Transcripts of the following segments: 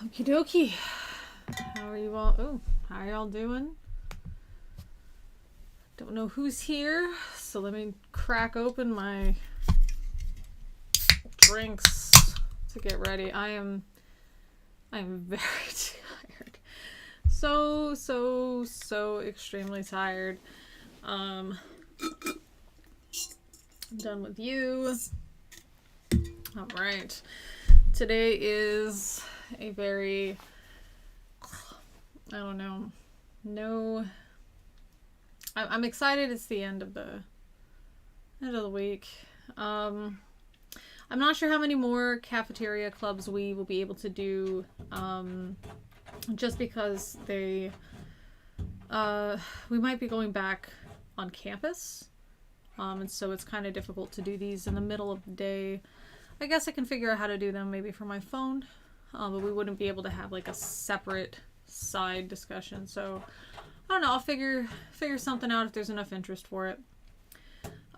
Okie dokie. How are you all? Oh, how are y'all doing? Don't know who's here, so let me crack open my drinks to get ready. I am very tired. So extremely tired. I'm done with you. All right. Today is a very, I don't know. No, I'm excited. It's the end of the week. I'm not sure how many more cafeteria clubs we will be able to do, just because we might be going back on campus, and so it's kind of difficult to do these in the middle of the day. I guess I can figure out how to do them maybe from my phone, but we wouldn't be able to have like a separate side discussion. So I don't know. I'll figure something out if there's enough interest for it.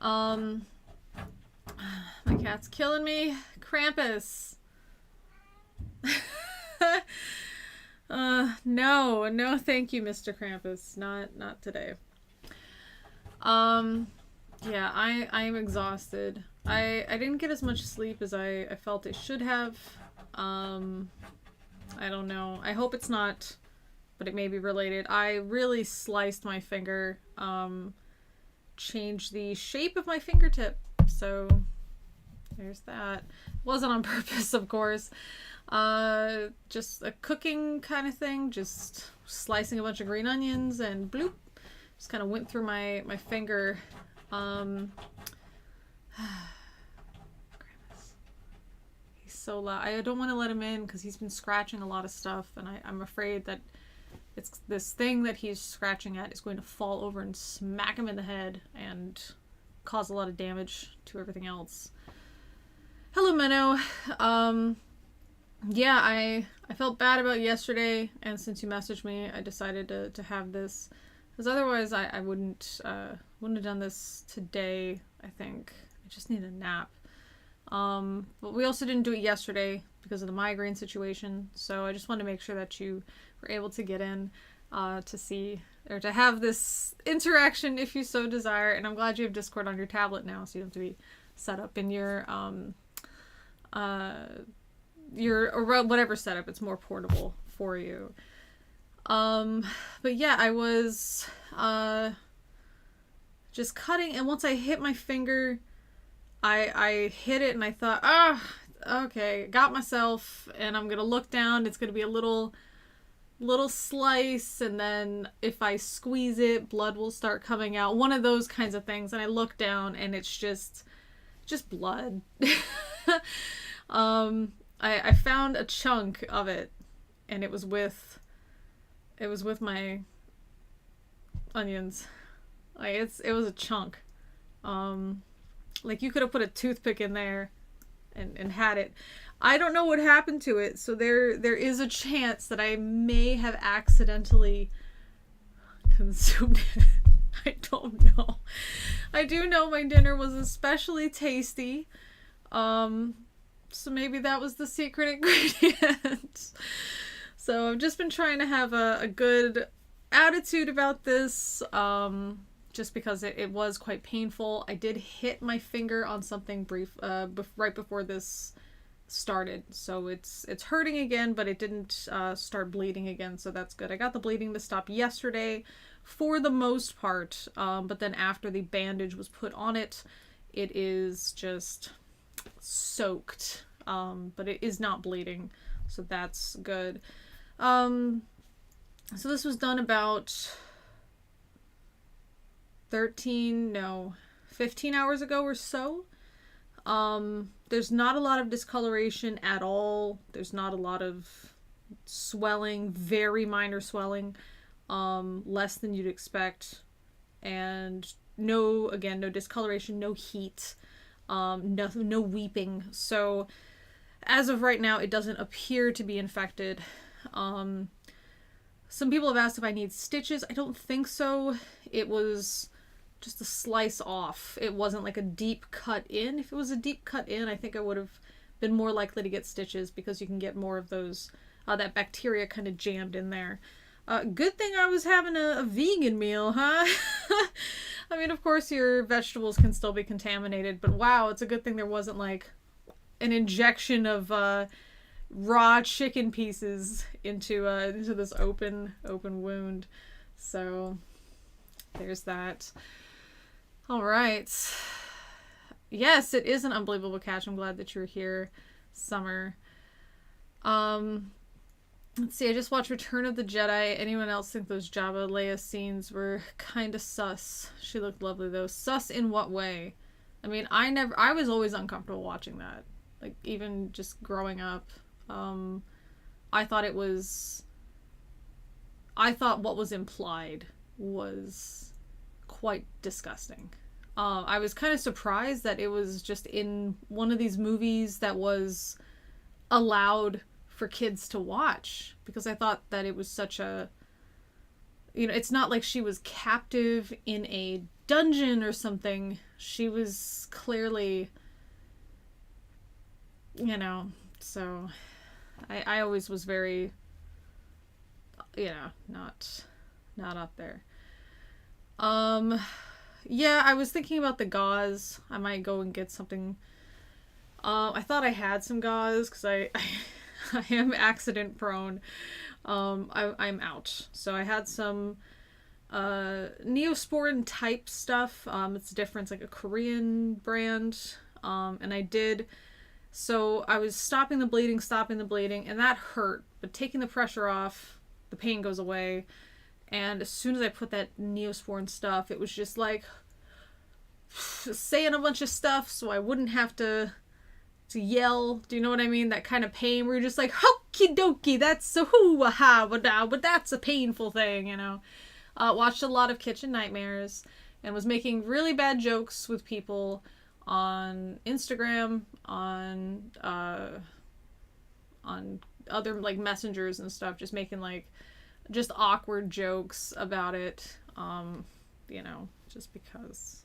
My cat's killing me. Krampus. No, thank you, Mr. Krampus. Not today. Yeah, I am exhausted. I didn't get as much sleep as I felt I should have. I don't know. I hope it's not, but it may be related. I really sliced my finger, changed the shape of my fingertip. So there's that. It wasn't on purpose, of course. Just a cooking kind of thing. Just slicing a bunch of green onions and bloop. Just kind of went through my finger. He's so loud. I don't want to let him in because he's been scratching a lot of stuff, and I'm afraid that it's this thing that he's scratching at is going to fall over and smack him in the head and cause a lot of damage to everything else. Hello, Menno. Yeah, I felt bad about yesterday, and since you messaged me, I decided to have this, because otherwise I wouldn't have done this today. I think I just need a nap. But we also didn't do it yesterday because of the migraine situation, so I just wanted to make sure that you were able to get in to see or to have this interaction if you so desire. And I'm glad you have Discord on your tablet now, so you don't have to be set up in your or whatever setup. It's more portable for you. But yeah, I was just cutting, and once I hit my finger, I hit it and I thought, okay, got myself, and I'm gonna look down. It's gonna be a little slice, and then if I squeeze it, blood will start coming out. One of those kinds of things. And I look down, and it's just blood. I found a chunk of it, and it was with my onions. Like it was a chunk. Like you could have put a toothpick in there and had it. I don't know what happened to it, so there is a chance that I may have accidentally consumed it. I don't know. I do know my dinner was especially tasty. So maybe that was the secret ingredient. So I've just been trying to have a good attitude about this, just because it was quite painful. I did hit my finger on something brief right before this started, so it's hurting again, but it didn't start bleeding again, so that's good. I got the bleeding to stop yesterday for the most part, but then after the bandage was put on it, it is just soaked, but it is not bleeding, so that's good. So this was done about 15 hours ago or so. There's not a lot of discoloration at all. There's not a lot of swelling, very minor swelling, less than you'd expect. And no discoloration, no heat, no weeping. So as of right now, it doesn't appear to be infected. Some people have asked if I need stitches. I don't think so. It was just a slice off. It wasn't like a deep cut in. If it was a deep cut in, I think I would have been more likely to get stitches, because you can get more of those that bacteria kind of jammed in there. Good thing I was having a vegan meal, huh? I mean, of course your vegetables can still be contaminated, but wow, it's a good thing there wasn't like an injection of raw chicken pieces into this open wound. So there's that. All right. Yes, it is an unbelievable catch. I'm glad that you're here, Summer. Let's see, I just watched Return of the Jedi. Anyone else think those Jabba Leia scenes were kind of sus? She looked lovely though. Sus in what way? I mean, I was always uncomfortable watching that. Like, even just growing up. I thought what was implied was quite disgusting. I was kind of surprised that it was just in one of these movies that was allowed for kids to watch, because I thought that it was such a, it's not like she was captive in a dungeon or something. She was clearly, so I always was very, not up there. Yeah, I was thinking about the gauze. I might go and get something. I thought I had some gauze because I am accident prone. I'm out. So I had some Neosporin type stuff. It's different. It's like a Korean brand. And I did. So I was stopping the bleeding, and that hurt. But taking the pressure off, the pain goes away. And as soon as I put that Neosporin stuff, it was just like saying a bunch of stuff so I wouldn't have to yell. Do you know what I mean? That kind of pain where you're just like, hokey dokey, that's so hoo-ha, but that's a painful thing, Watched a lot of Kitchen Nightmares and was making really bad jokes with people on Instagram, on other like messengers and stuff, just making like just awkward jokes about it, just because,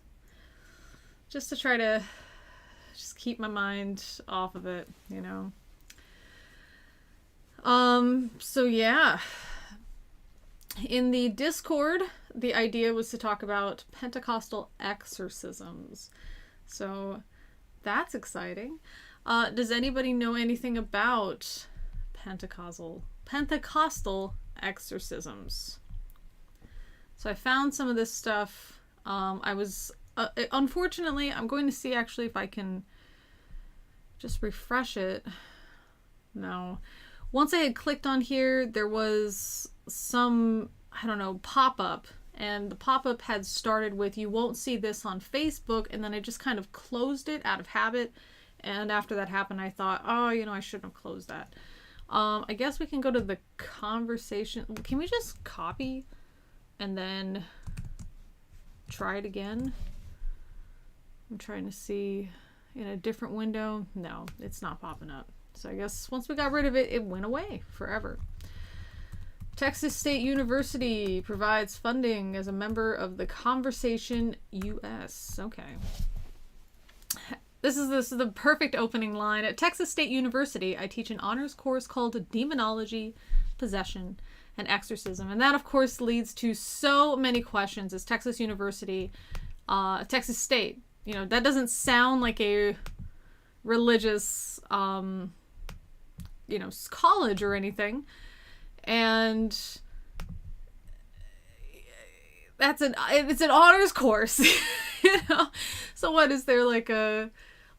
just to try to just keep my mind off of it, so yeah, in the Discord, the idea was to talk about Pentecostal exorcisms, so that's exciting. Does anybody know anything about Pentecostal exorcisms? So I found some of this stuff. I was unfortunately, I'm going to see actually if I can just refresh it. No. Once I had clicked on here, there was some, I don't know, pop-up, and the pop-up had started with, you won't see this on Facebook, and then I just kind of closed it out of habit, and after that happened, I thought, I shouldn't have closed that. I guess we can go to the conversation. Can we just copy and then try it again? I'm trying to see in a different window. No, it's not popping up. So I guess once we got rid of it, it went away forever. Texas State University provides funding as a member of the Conversation US. Okay. This is the perfect opening line. At Texas State University, I teach an honors course called Demonology, Possession, and Exorcism. And that, of course, leads to so many questions. As Texas University, Texas State, that doesn't sound like a religious, college or anything. And it's an honors course, So what, is there like a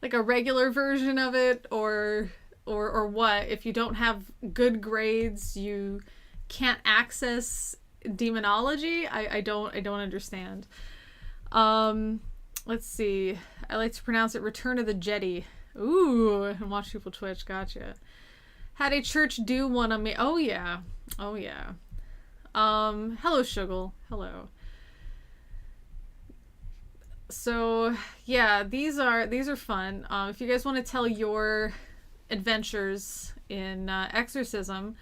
regular version of it, or what? If you don't have good grades, you can't access demonology? I don't understand. Let's see. I like to pronounce it Return of the Jedi. Ooh, and watch people Twitch. Gotcha. Had a church do one on me. Oh yeah. Hello, Shuggle. Hello. So yeah, these are fun. If you guys want to tell your adventures in exorcism,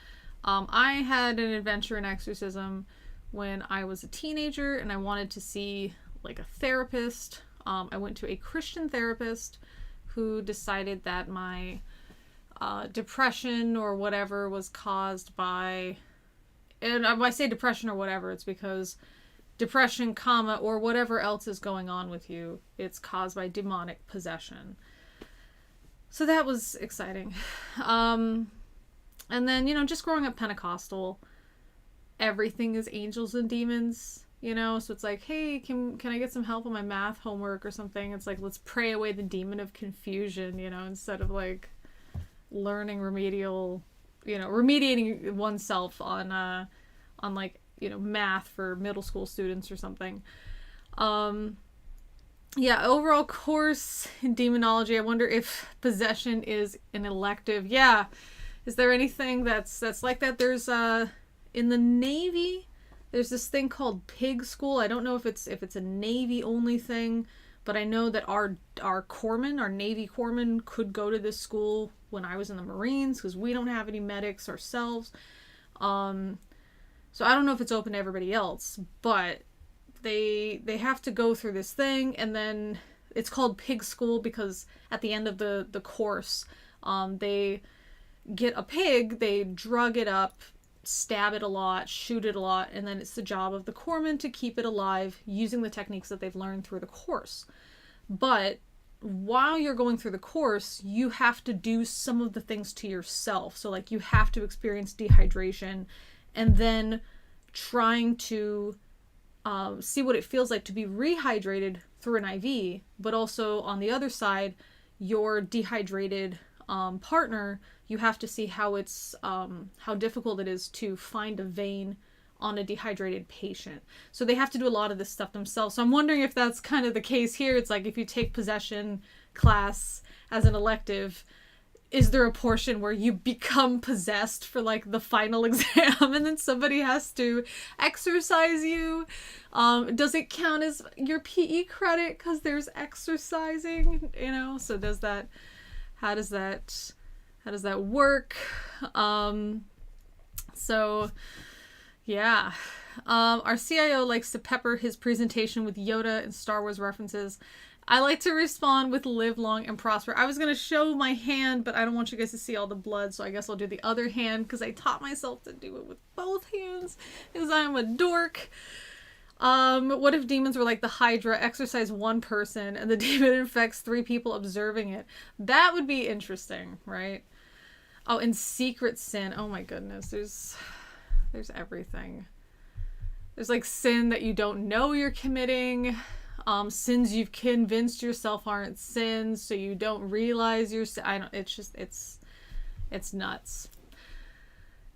I had an adventure in exorcism when I was a teenager and I wanted to see like a therapist. I went to a Christian therapist who decided that my depression or whatever was caused by, and when I say depression or whatever, it's because depression, comma, or whatever else is going on with you, it's caused by demonic possession. So that was exciting. And then, just growing up Pentecostal, everything is angels and demons, so it's like, hey, can I get some help on my math homework or something? It's like, let's pray away the demon of confusion, instead of like learning remediating oneself on like, math for middle school students or something. Overall course in demonology, I wonder if possession is an elective. Yeah. Is there anything that's like that? There's in the Navy, there's this thing called pig school. I don't know if it's a Navy only thing, but I know that our corpsmen, our Navy corpsmen, could go to this school when I was in the Marines, because we don't have any medics ourselves. So I don't know if it's open to everybody else, but they have to go through this thing, and then it's called pig school because at the end of the course, they get a pig, they drug it up, stab it a lot, shoot it a lot, and then it's the job of the corpsman to keep it alive using the techniques that they've learned through the course. But while you're going through the course, you have to do some of the things to yourself. So like you have to experience dehydration, and then trying to see what it feels like to be rehydrated through an IV, but also on the other side, your dehydrated partner, you have to see how difficult it is to find a vein on a dehydrated patient. So they have to do a lot of this stuff themselves. So I'm wondering if that's kind of the case here. It's like if you take possession class as an elective, is there a portion where you become possessed for like the final exam and then somebody has to exorcise you? Does it count as your PE credit because there's exercising, so how does that work? Our CIO likes to pepper his presentation with Yoda and Star Wars references. I like to respond with live long and prosper. I was going to show my hand, but I don't want you guys to see all the blood, so I guess I'll do the other hand because I taught myself to do it with both hands because I'm a dork. What if demons were like the Hydra, exorcise one person and the demon infects 3 people observing it? That would be interesting, right? Oh, and secret sin. Oh my goodness. There's everything. There's like sin that you don't know you're committing. Sins you've convinced yourself aren't sins, so you don't realize you're. It's nuts.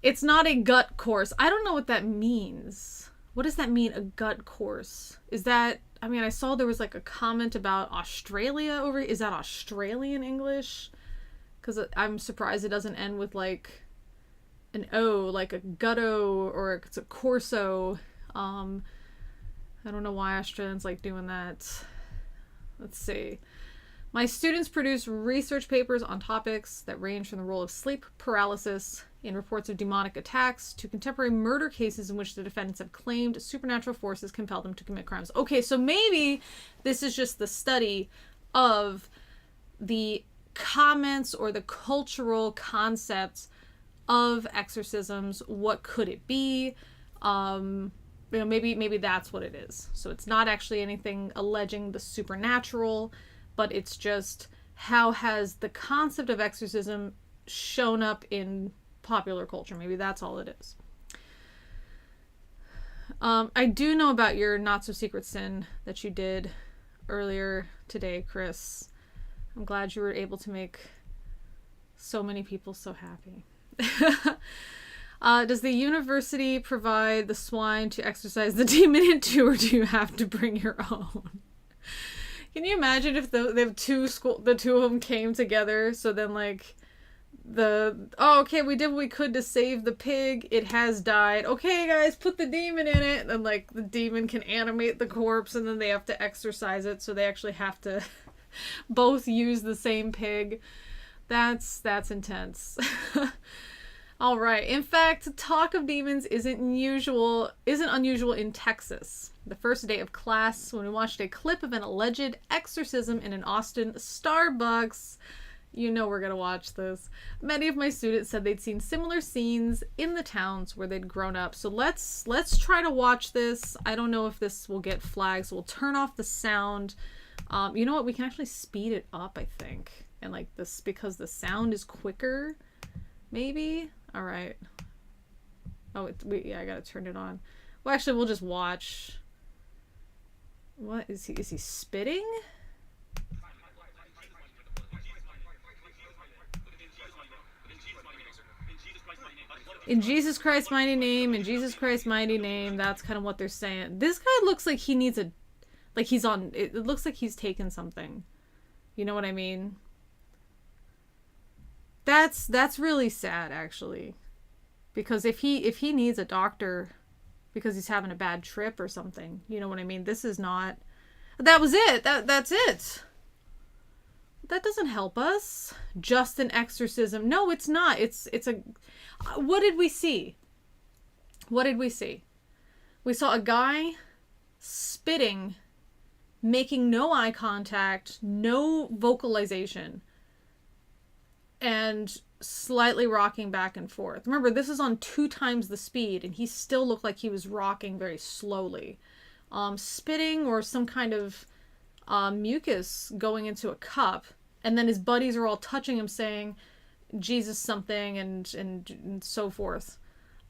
It's not a gut course. I don't know what that means. What does that mean, a gut course? Is that? I mean, I saw there was like a comment about Australia over. Is that Australian English? Because I'm surprised it doesn't end with like an O, like a gutto, or it's a corso. I don't know why Australians like doing that. Let's see. My students produce research papers on topics that range from the role of sleep paralysis in reports of demonic attacks to contemporary murder cases in which the defendants have claimed supernatural forces compelled them to commit crimes. Okay, so maybe this is just the study of the comments or the cultural concepts of exorcisms. What could it be? Maybe that's what it is. So it's not actually anything alleging the supernatural, but it's just how has the concept of exorcism shown up in popular culture. Maybe that's all it is. I do know about your not so secret sin that you did earlier today, Chris. I'm glad you were able to make so many people so happy. Does the university provide the swine to exorcise the demon into, or do you have to bring your own? Can you imagine if they have the two of them came together? So then like okay, we did what we could to save the pig. It has died. Okay, guys, put the demon in it. And like the demon can animate the corpse, and then they have to exorcise it. So they actually have to both use the same pig. That's intense. All right. In fact, talk of demons isn't unusual in Texas. The first day of class, when we watched a clip of an alleged exorcism in an Austin Starbucks. You know we're gonna watch this. Many of my students said they'd seen similar scenes in the towns where they'd grown up. So let's try to watch this. I don't know if this will get flagged, so we'll turn off the sound. You know what? We can actually speed it up, I think. And like this, because the sound is quicker, maybe? All right. Oh, yeah, I gotta turn it on. Well, actually, we'll just watch. What is he? Is he spitting? In Jesus Christ's mighty name, in Jesus Christ's mighty name. That's kind of what they're saying. This guy looks like he needs a, like he's on, it looks like he's taken something. You know what I mean? That's really sad, actually. Because if he needs a doctor because he's having a bad trip or something, you know what I mean? This is not, that was it. That's it. That doesn't help us. Just an exorcism. No, it's not. It's a... What did we see? What did we see? We saw a guy spitting, making no eye contact, no vocalization, and slightly rocking back and forth. Remember, this is on 2 times the speed, and he still looked like he was rocking very slowly. Spitting or some kind of mucus going into a cup, and then his buddies are all touching him saying Jesus something and so forth.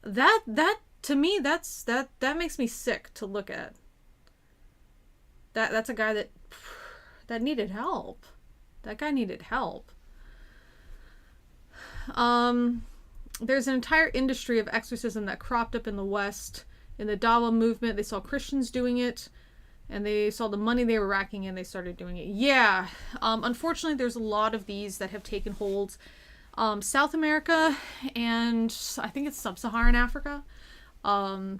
That to me, that makes me sick to look at. That's a guy that needed help. That guy needed help. There's an entire industry of exorcism that cropped up in the West. In the Dawa movement, they saw Christians doing it, and they saw the money they were racking in, they started doing it. Yeah, unfortunately, there's a lot of these that have taken hold. South America, and I think it's Sub-Saharan Africa. So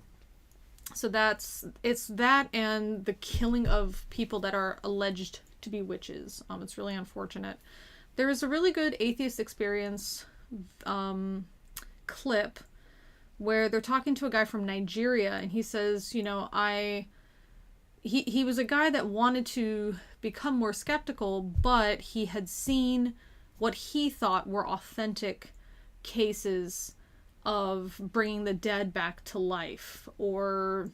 it's that and the killing of people that are alleged to be witches. It's really unfortunate. There is a really good Atheist Experience clip where they're talking to a guy from Nigeria, and he says, you know, he was a guy that wanted to become more skeptical, but he had seen what he thought were authentic cases of bringing the dead back to life, or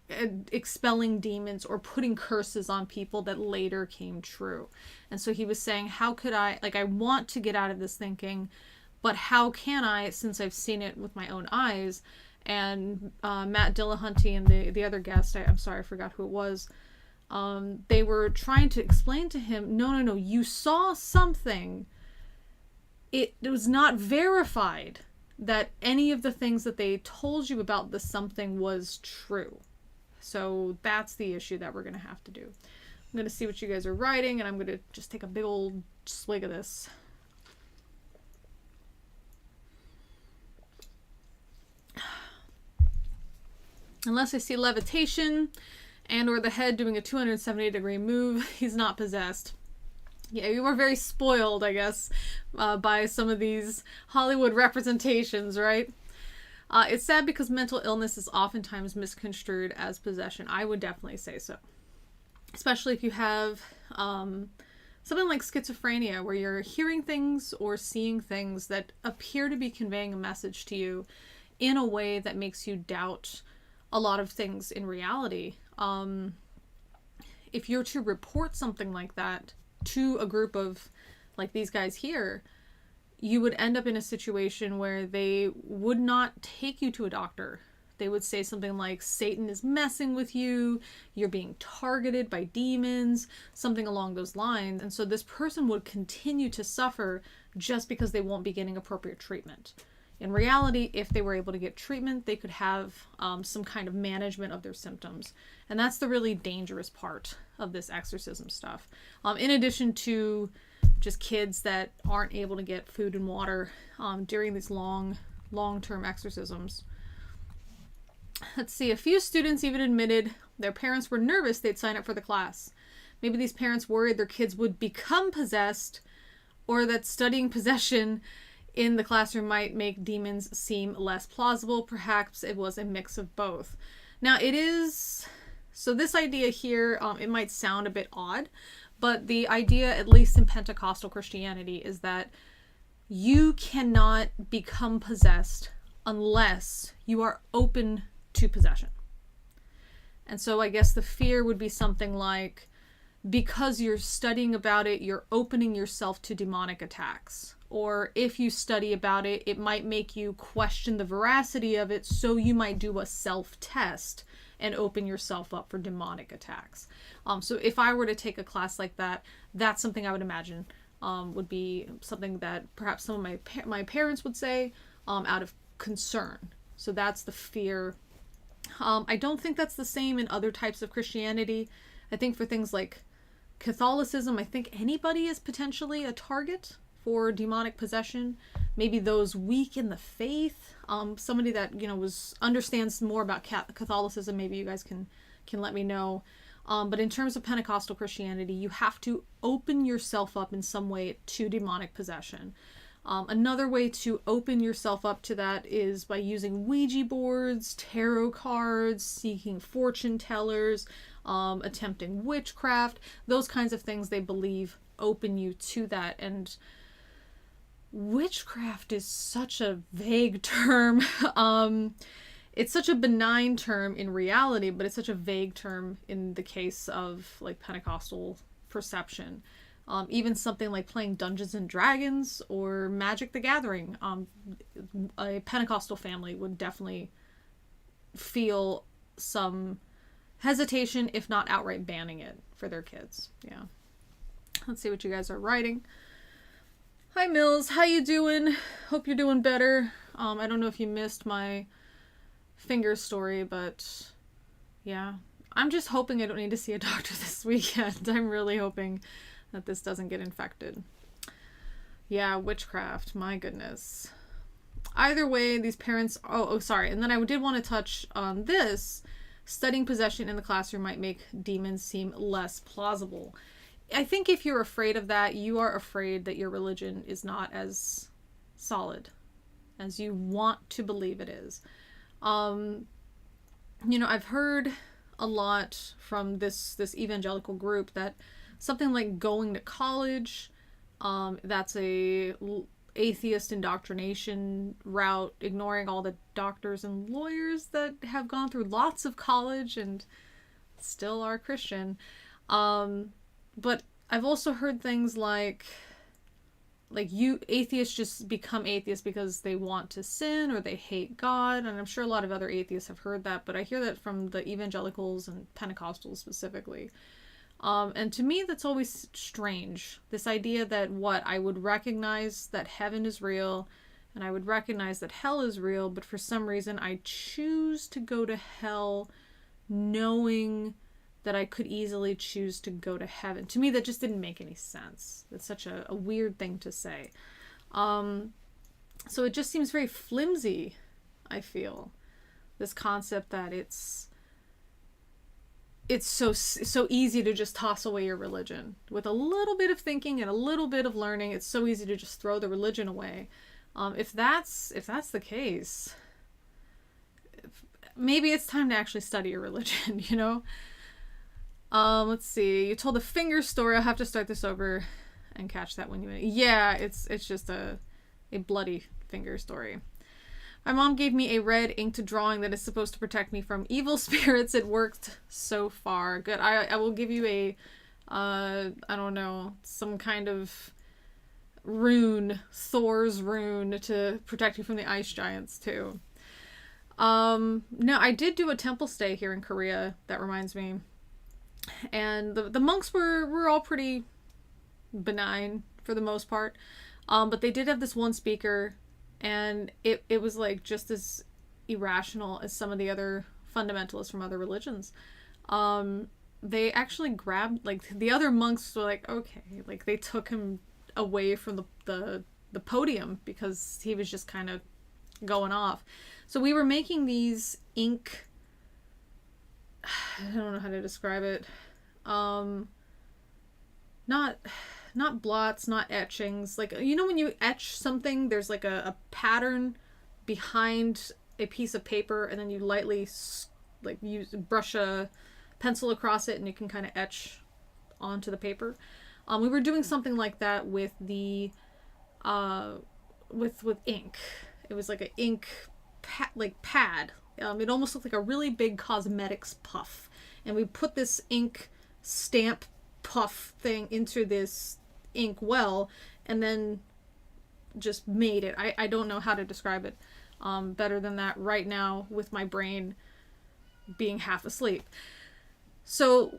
expelling demons, or putting curses on people that later came true. And so he was saying, how could I want to get out of this thinking, but how can I, since I've seen it with my own eyes? And Matt Dillahunty and the other guest, I'm sorry, I forgot who it was, they were trying to explain to him, no, you saw something. It was not verified that any of the things that they told you about the something was true. So that's the issue that we're going to have to do. I'm going to see what you guys are writing, and I'm going to just take a big old swig of this. Unless I see levitation and or the head doing a 270-degree move, he's not possessed. Yeah, you were very spoiled, I guess, by some of these Hollywood representations, right? It's sad because mental illness is oftentimes misconstrued as possession. I would definitely say so. Especially if you have something like schizophrenia, where you're hearing things or seeing things that appear to be conveying a message to you in a way that makes you doubt a lot of things in reality. If you're to report something like that to a group of, like these guys here, you would end up in a situation where they would not take you to a doctor. They would say something like, Satan is messing with you, you're being targeted by demons, something along those lines. And so this person would continue to suffer just because they won't be getting appropriate treatment. In reality, if they were able to get treatment, they could have some kind of management of their symptoms. And that's the really dangerous part of this exorcism stuff. In addition to just kids that aren't able to get food and water during these long-term exorcisms. Let's see, a few students even admitted their parents were nervous they'd sign up for the class. Maybe these parents worried their kids would become possessed, or that studying possession in the classroom might make demons seem less plausible. Perhaps it was a mix of both. Now it is, so this idea here, it might sound a bit odd, But the idea, at least in Pentecostal Christianity, is that you cannot become possessed unless you are open to possession. And so I guess the fear would be something like, because you're studying about it, you're opening yourself to demonic attacks. Or if you study about it, it might make you question the veracity of it, so you might do a self-test and open yourself up for demonic attacks. So if I were to take a class like that, that's something I would imagine would be something that perhaps some of my parents would say out of concern. So that's the fear. I don't think that's the same in other types of Christianity. I think for things like Catholicism, I think anybody is potentially a target for demonic possession. Maybe those weak in the faith. Somebody that, understands more about Catholicism, maybe you guys can let me know. But in terms of Pentecostal Christianity, you have to open yourself up in some way to demonic possession. Another way to open yourself up to that is by using Ouija boards, tarot cards, seeking fortune tellers, attempting witchcraft. Those kinds of things they believe open you to that. And witchcraft is such a vague term. It's such a benign term in reality, but it's such a vague term in the case of like Pentecostal perception. Even something like playing Dungeons and Dragons or Magic the Gathering, a Pentecostal family would definitely feel some hesitation, if not outright banning it for their kids. Yeah. Let's see what you guys are writing. Hi Mills, how you doing? Hope you're doing better. I don't know if you missed my finger story, but yeah. I'm just hoping I don't need to see a doctor this weekend. I'm really hoping that this doesn't get infected. Yeah, witchcraft, my goodness. Either way, these parents... Oh, sorry. And then I did want to touch on this. Studying possession in the classroom might make demons seem less plausible. I think if you're afraid of that, you are afraid that your religion is not as solid as you want to believe it is. I've heard a lot from this evangelical group that something like going to college, that's a atheist indoctrination route, ignoring all the doctors and lawyers that have gone through lots of college and still are Christian. But I've also heard things like atheists just become atheists because they want to sin or they hate God. And I'm sure a lot of other atheists have heard that, but I hear that from the evangelicals and Pentecostals specifically. And to me, that's always strange. This idea that I would recognize that heaven is real and I would recognize that hell is real, but for some reason I choose to go to hell knowing that I could easily choose to go to heaven. To me, that just didn't make any sense. That's such a weird thing to say. So it just seems very flimsy, I feel. This concept that it's so easy to just toss away your religion. With a little bit of thinking and a little bit of learning, it's so easy to just throw the religion away. If that's the case, maybe it's time to actually study your religion, Let's see. You told the finger story. I'll have to start this over and catch that when you... Yeah, it's just a bloody finger story. My mom gave me a red inked drawing that is supposed to protect me from evil spirits. It worked so far. Good. I will give you a, I don't know, some kind of rune, Thor's rune, to protect you from the ice giants too. No, I did do a temple stay here in Korea. That reminds me. And the monks were all pretty benign for the most part. But they did have this one speaker, and it was like just as irrational as some of the other fundamentalists from other religions. They actually grabbed, the other monks were like, okay, they took him away from the podium because he was just kind of going off. So we were making these ink, I don't know how to describe it. Not blots, not etchings. When you etch something, there's a pattern behind a piece of paper, and then you lightly brush a pencil across it, and you can kind of etch onto the paper. We were doing something like that with the with ink. It was like an ink pad. It almost looked like a really big cosmetics puff, and we put this ink stamp puff thing into this ink well, and then just made it. I don't know how to describe it better than that right now with my brain being half asleep. So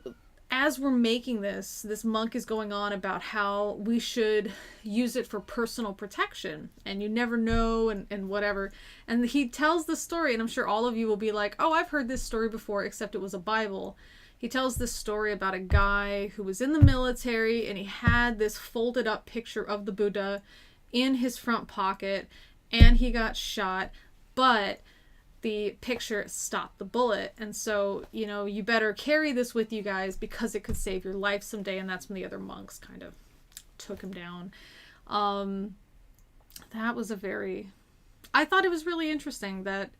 as we're making this monk is going on about how we should use it for personal protection, and you never know, and whatever. And he tells the story, and I'm sure all of you will be like, oh, I've heard this story before, except it was a Bible. He tells this story about a guy who was in the military, and he had this folded up picture of the Buddha in his front pocket, and he got shot, but the picture stopped the bullet. And so, you better carry this with you guys because it could save your life someday. And that's when the other monks kind of took him down. That was I thought it was really interesting that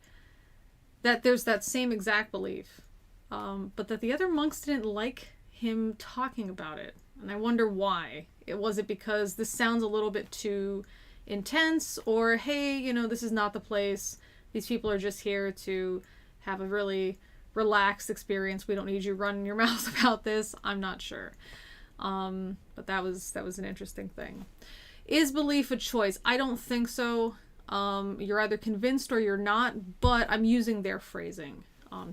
there's that same exact belief, but that the other monks didn't like him talking about it. And I wonder why. Was it because this sounds a little bit too intense, or hey, this is not the place. These people are just here to have a really relaxed experience. We don't need you running your mouth about this. I'm not sure. But that was an interesting thing. Is belief a choice? I don't think so. You're either convinced or you're not, but I'm using their phrasing,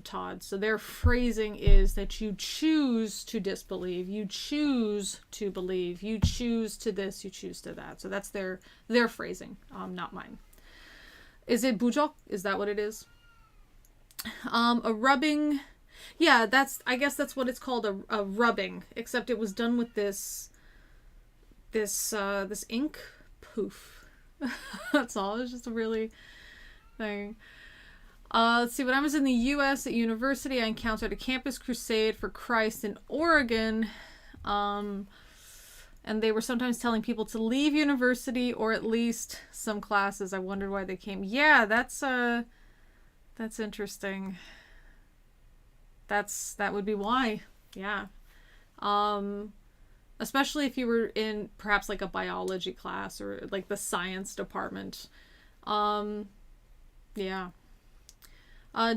Todd. So their phrasing is that you choose to disbelieve, you choose to believe, you choose to this, you choose to that. So that's their phrasing, not mine. Is it bujok? Is that what it is? A rubbing. Yeah, I guess that's what it's called, a rubbing, except it was done with this ink poof. That's all. It's just a really thing. Let's see. When I was in the U.S. at university, I encountered a campus crusade for Christ in Oregon. And they were sometimes telling people to leave university, or at least some classes. I wondered why they came. Yeah, that's interesting. That would be why. Yeah. Especially if you were in perhaps like a biology class or like the science department. Yeah.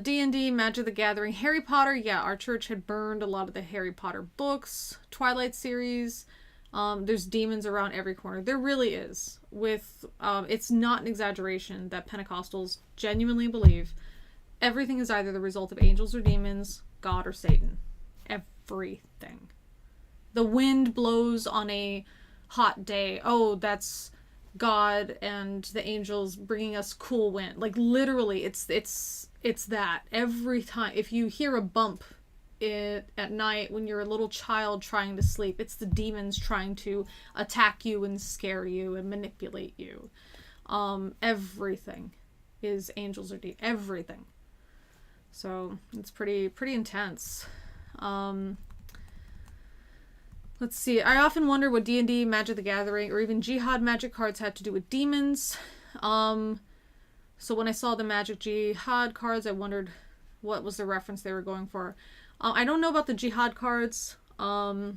D&D, Magic the Gathering, Harry Potter. Yeah, our church had burned a lot of the Harry Potter books, Twilight series. There's demons around every corner. There really is. It's not an exaggeration that Pentecostals genuinely believe everything is either the result of angels or demons, God or Satan. Everything. The wind blows on a hot day. Oh, that's God and the angels bringing us cool wind. Like literally, it's that every time. If you hear a bump at night when you're a little child trying to sleep, it's the demons trying to attack you and scare you and manipulate you. Everything is angels or demons. Everything. So it's pretty intense. Let's see. I often wonder what D&D, Magic the Gathering, or even Jihad magic cards had to do with demons. So when I saw the Magic Jihad cards, I wondered what was the reference they were going for. I don't know about the Jihad cards. I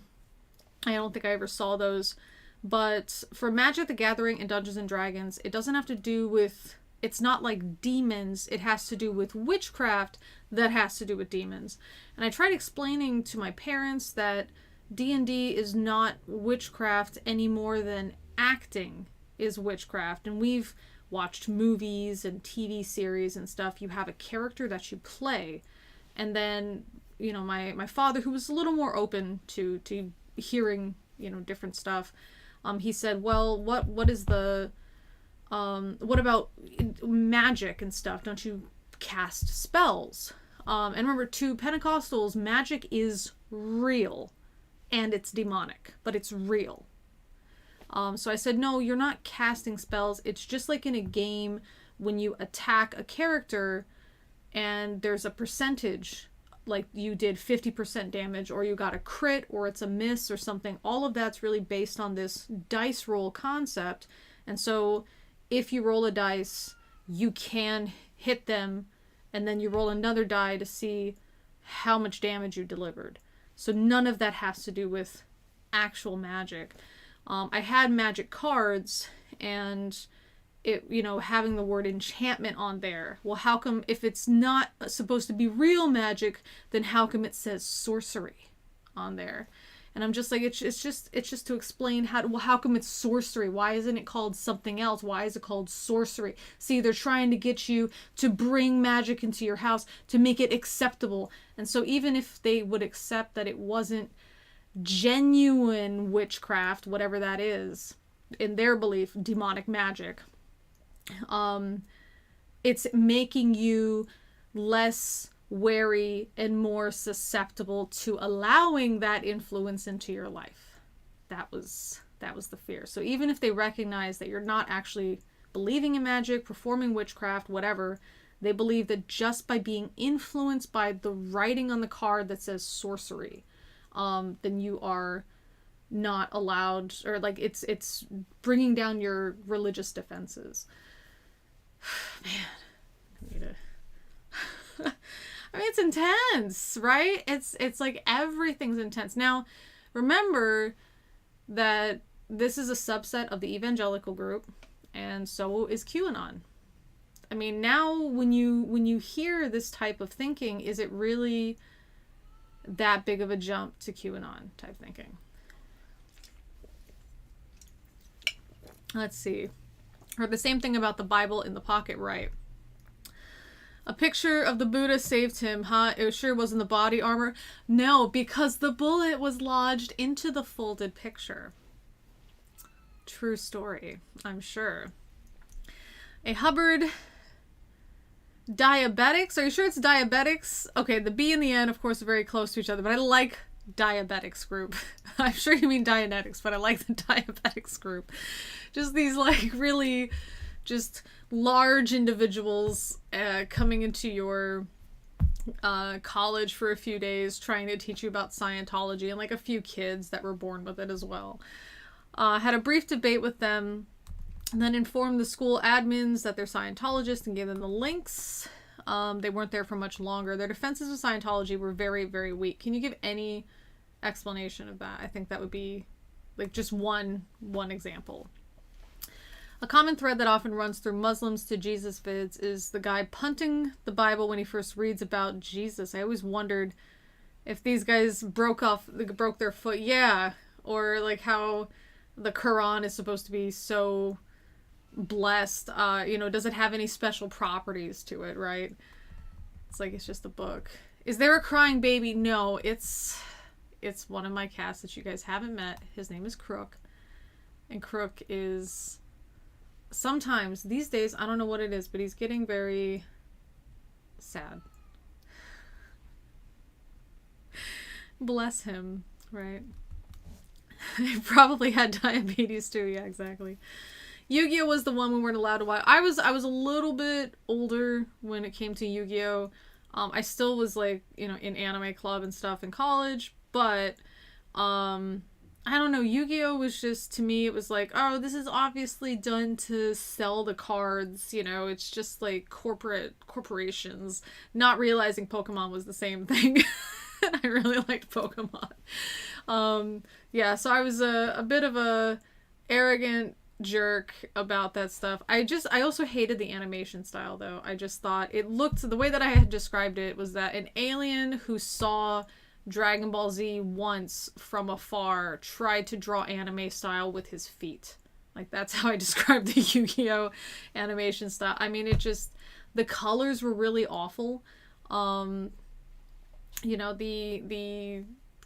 don't think I ever saw those. But for Magic the Gathering and Dungeons and Dragons, it doesn't have to do with... It's not like demons. It has to do with witchcraft that has to do with demons. And I tried explaining to my parents that D&D is not witchcraft any more than acting is witchcraft. And we've watched movies and TV series and stuff. You have a character that you play. And then, my father, who was a little more open to hearing, different stuff, he said, well, what is the... what about magic and stuff? Don't you cast spells? And remember, to Pentecostals, magic is real. And it's demonic. But it's real. So I said, no, you're not casting spells. It's just like in a game when you attack a character and there's a percentage. Like you did 50% damage, or you got a crit, or it's a miss or something. All of that's really based on this dice roll concept. And so... if you roll a dice, you can hit them, and then you roll another die to see how much damage you delivered. So none of that has to do with actual magic. I had magic cards, and it, you know, having the word enchantment on there. Well, how come, if it's not supposed to be real magic, then how come it says sorcery on there? And I'm just like, it's just to explain how come it's sorcery? Why isn't it called something else? Why is it called sorcery? See, they're trying to get you to bring magic into your house to make it acceptable. And so even if they would accept that it wasn't genuine witchcraft, whatever that is, in their belief, demonic magic, it's making you less wary and more susceptible to allowing that influence into your life. That was the fear. So even if they recognize that you're not actually believing in magic, performing witchcraft, whatever, they believe that just by being influenced by the writing on the card that says sorcery, then you are not allowed, or like it's bringing down your religious defenses. Man, I need to... I mean, it's intense, right? It's like everything's intense. Now, remember that this is a subset of the evangelical group, and so is QAnon. I mean, now when you hear this type of thinking, is it really that big of a jump to QAnon type thinking? Let's see. Heard the same thing about the Bible in the pocket, right? A picture of the Buddha saved him, huh? It sure wasn't the body armor. No, because the bullet was lodged into the folded picture. True story, I'm sure. A Hubbard diabetics. Are you sure it's diabetics? Okay, the B and the N, of course, are very close to each other, but I like diabetics group. I'm sure you mean Dianetics, but I like the diabetics group. Just these like really just large individuals coming into your college for a few days, trying to teach you about Scientology, and like a few kids that were born with it as well. Had a brief debate with them, and then informed the school admins that they're Scientologists and gave them the links. They weren't there for much longer. Their defenses of Scientology were very, very weak. Can you give any explanation of that? I think that would be like just one example. A common thread that often runs through Muslims to Jesus vids is the guy punting the Bible when he first reads about Jesus. I always wondered if these guys broke their foot. Yeah. Or like how the Quran is supposed to be so blessed. Does it have any special properties to it, right? It's like, it's just a book. Is there a crying baby? No, it's one of my cats that you guys haven't met. His name is Crook. And Crook is... sometimes, these days, I don't know what it is, but he's getting very sad. Bless him, right? He probably had diabetes too, yeah, exactly. Yu-Gi-Oh! Was the one we weren't allowed to watch. I was a little bit older when it came to Yu-Gi-Oh! I still was like, in anime club and stuff in college, but I don't know, Yu-Gi-Oh! Was just, to me, it was like, oh, this is obviously done to sell the cards, it's just like corporations, not realizing Pokemon was the same thing. I really liked Pokemon. Yeah, so I was a bit of a arrogant jerk about that stuff. I also hated the animation style, though. I just thought it looked, the way that I had described it was that an alien who saw Dragon Ball Z once from afar tried to draw anime style with his feet. Like, that's how I described the Yu-Gi-Oh! Animation style. I mean, the colors were really awful. The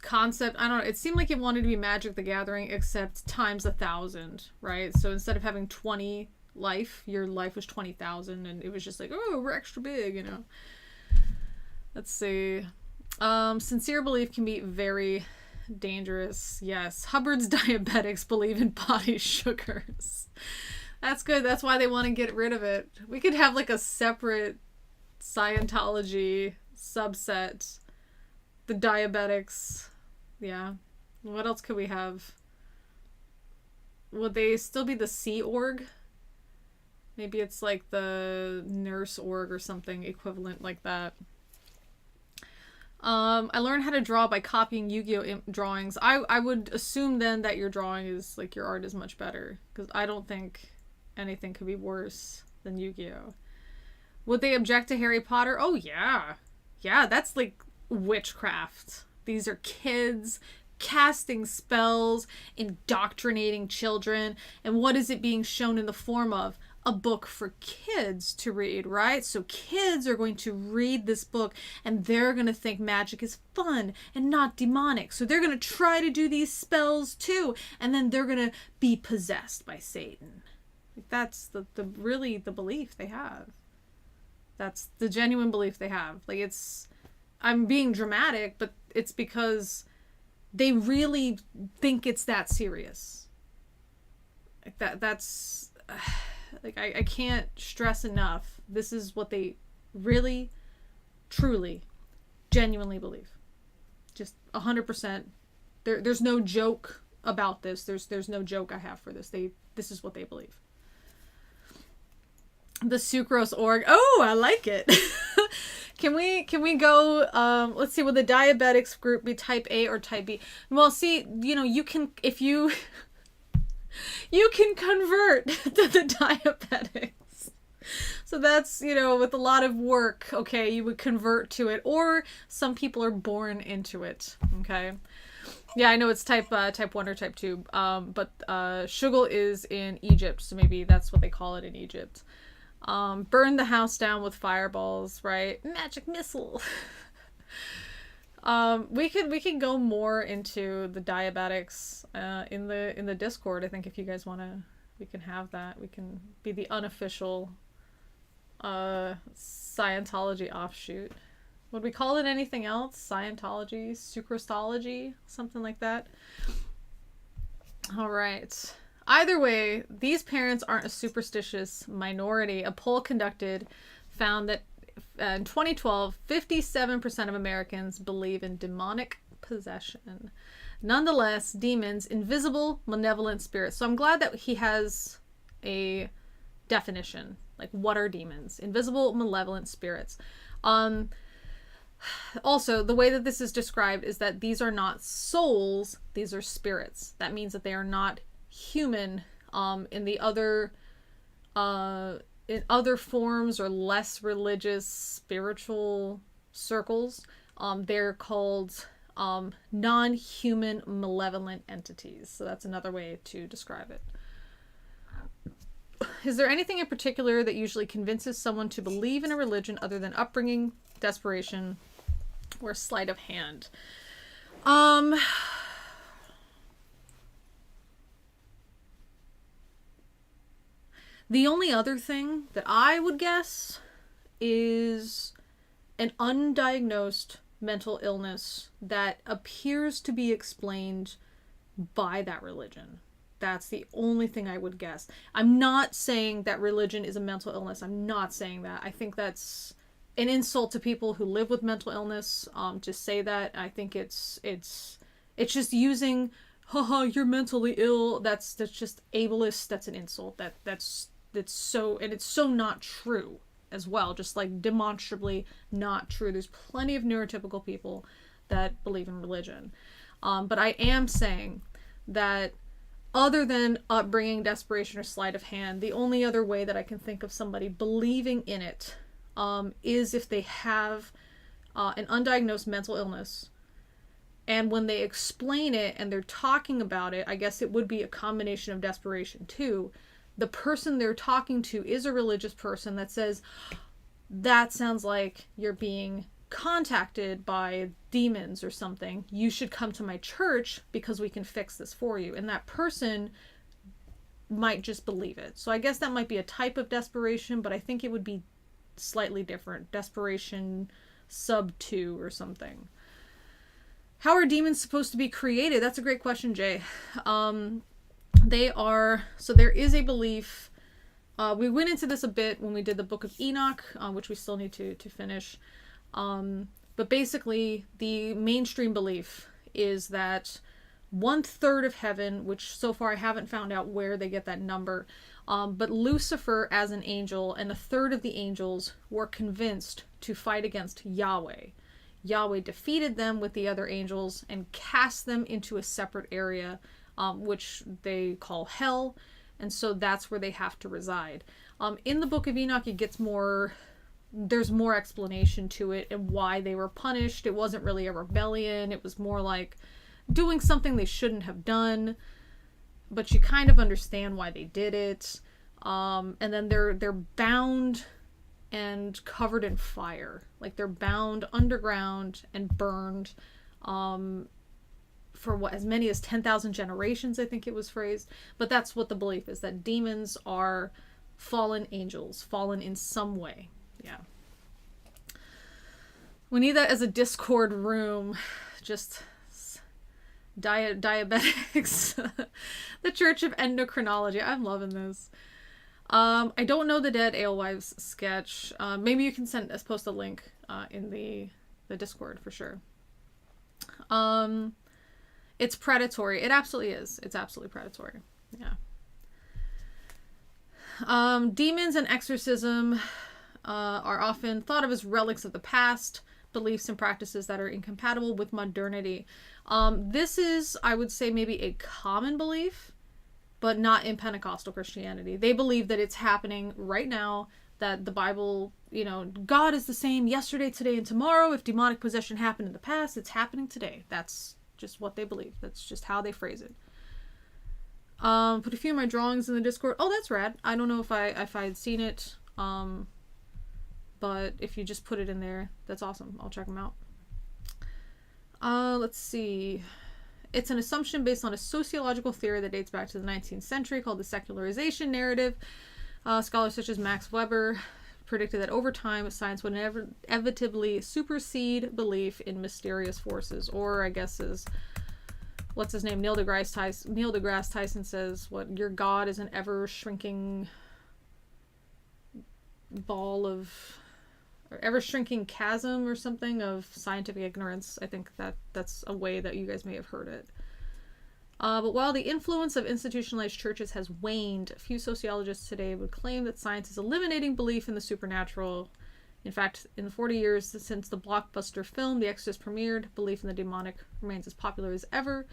concept, I don't know, it seemed like it wanted to be Magic the Gathering except times 1,000, right? So instead of having 20 life, your life was 20,000, and it was just like, oh, we're extra big, Let's see. Sincere belief can be very dangerous. Yes. Hubbard's diabetics believe in body sugars. That's good. That's why they want to get rid of it. We could have like a separate Scientology subset. The diabetics. Yeah. What else could we have? Would they still be the Sea Org? Maybe it's like the Nurse Org or something equivalent like that. I learned how to draw by copying Yu-Gi-Oh drawings. I would assume then that your drawing is like your art is much better, because I don't think anything could be worse than Yu-Gi-Oh. Would they object to Harry Potter? Oh yeah. Yeah, that's like witchcraft. These are kids casting spells, indoctrinating children, and what is it being shown in the form of? A book for kids to read, right? So kids are going to read this book and they're going to think magic is fun and not demonic. So they're going to try to do these spells too, and then they're going to be possessed by Satan. Like, that's the really the belief they have. That's the genuine belief they have. Like, it's, I'm being dramatic, but it's because they really think it's that serious. Like that's like, I can't stress enough. This is what they really, truly, genuinely believe. Just 100%. There's no joke about this. There's no joke I have for this. This is what they believe. The sucrose org. Oh, I like it. Can we go, let's see, will the diabetics group be type A or type B? Well, see, you know, you can, if you can convert to the diabetics. So that's, you know, with a lot of work, okay, you would convert to it, or some people are born into it, okay? Yeah, I know it's type 1 or type 2, but Shuggle is in Egypt, so maybe that's what they call it in Egypt. Burn the house down with fireballs, right? Magic missile. We can go more into the diabetics in the Discord. I think if you guys wanna, we can have that. We can be the unofficial Scientology offshoot. Would we call it anything else? Scientology, sucrostology, something like that. All right. Either way, these parents aren't a superstitious minority. A poll conducted found that in 2012, 57% of Americans believe in demonic possession. Nonetheless, demons, invisible, malevolent spirits. So I'm glad that he has a definition. Like, what are demons? Invisible, malevolent spirits. Also, the way that this is described is that these are not souls, these are spirits. That means that they are not human. In the other in other forms or less religious spiritual circles, they're called non-human malevolent entities. So that's another way to describe it. Is there anything in particular that usually convinces someone to believe in a religion other than upbringing, desperation, or sleight of hand? The only other thing that I would guess is an undiagnosed mental illness that appears to be explained by that religion. That's the only thing I would guess. I'm not saying that religion is a mental illness. I'm not saying that. I think that's an insult to people who live with mental illness, to say that. I think it's just using, haha, you're mentally ill. That's just ableist. That's an insult. That's so, and it's so not true as well. Just like demonstrably not true. There's plenty of neurotypical people that believe in religion. But I am saying that other than upbringing, desperation, or sleight of hand, the only other way that I can think of somebody believing in it is if they have an undiagnosed mental illness, and when they explain it and they're talking about it, I guess it would be a combination of desperation too. The person they're talking to is a religious person that says, that sounds like you're being contacted by demons or something. You should come to my church because we can fix this for you. And that person might just believe it. So I guess that might be a type of desperation, but I think it would be slightly different. Desperation sub 2 or something. How are demons supposed to be created? That's a great question, Jay. They are, so there is a belief, we went into this a bit when we did the Book of Enoch, which we still need to finish. But basically, the mainstream belief is that 1/3 of heaven, which so far I haven't found out where they get that number, but Lucifer as an angel and 1/3 of the angels were convinced to fight against Yahweh. Yahweh defeated them with the other angels and cast them into a separate area, which they call hell. And so that's where they have to reside. In the Book of Enoch, it gets more, there's more explanation to it and why they were punished. It wasn't really a rebellion. It was more like doing something they shouldn't have done, but you kind of understand why they did it. And then they're bound and covered in fire. Like, they're bound underground and burned for what, as many as 10,000 generations, I think it was phrased. But that's what the belief is, that demons are fallen angels, fallen in some way. Yeah. We need that as a Discord room. Just diabetics. The Church of Endocrinology. I'm loving this. I don't know the Dead Alewives sketch. Maybe you can post a link in the Discord for sure. It's predatory. It absolutely is. It's absolutely predatory. Yeah. Demons and exorcism are often thought of as relics of the past, beliefs and practices that are incompatible with modernity. This is, I would say, maybe a common belief, but not in Pentecostal Christianity. They believe that it's happening right now, that the Bible, God is the same yesterday, today, and tomorrow. If demonic possession happened in the past, it's happening today. That's just what they believe. That's just how they phrase it. Put a few of my drawings in the Discord. Oh, that's rad. I don't know if I had seen it, but if you just put it in there, that's awesome. I'll check them out. Let's see. It's an assumption based on a sociological theory that dates back to the 19th century called the secularization narrative. Scholars such as Max Weber predicted that over time, science would inevitably supersede belief in mysterious forces, or I guess is, what's his name? Neil deGrasse Tyson says, what, your God is an ever-shrinking ball of, or ever-shrinking chasm or something of scientific ignorance. I think that's a way that you guys may have heard it. But while the influence of institutionalized churches has waned, few sociologists today would claim that science is eliminating belief in the supernatural. In fact, in the 40 years since the blockbuster film The Exorcist premiered, belief in the demonic remains as popular as ever.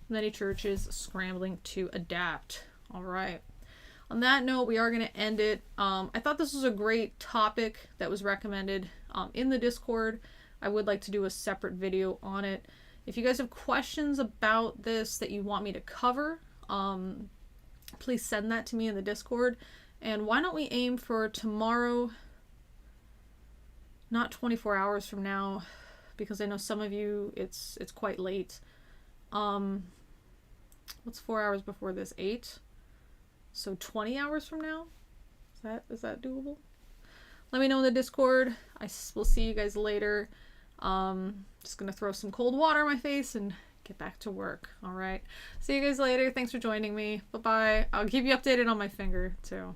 Many churches scrambling to adapt. All right. On that note, we are going to end it. I thought this was a great topic that was recommended in the Discord. I would like to do a separate video on it. If you guys have questions about this that you want me to cover, please send that to me in the Discord. And why don't we aim for tomorrow, not 24 hours from now, because I know some of you, it's quite late. What's 4 hours before this? 8? So 20 hours from now? Is that doable? Let me know in the Discord. I will see you guys later. Just gonna throw some cold water on my face and get back to work. All right. See you guys later. Thanks for joining me. Bye-bye. I'll keep you updated on my finger too.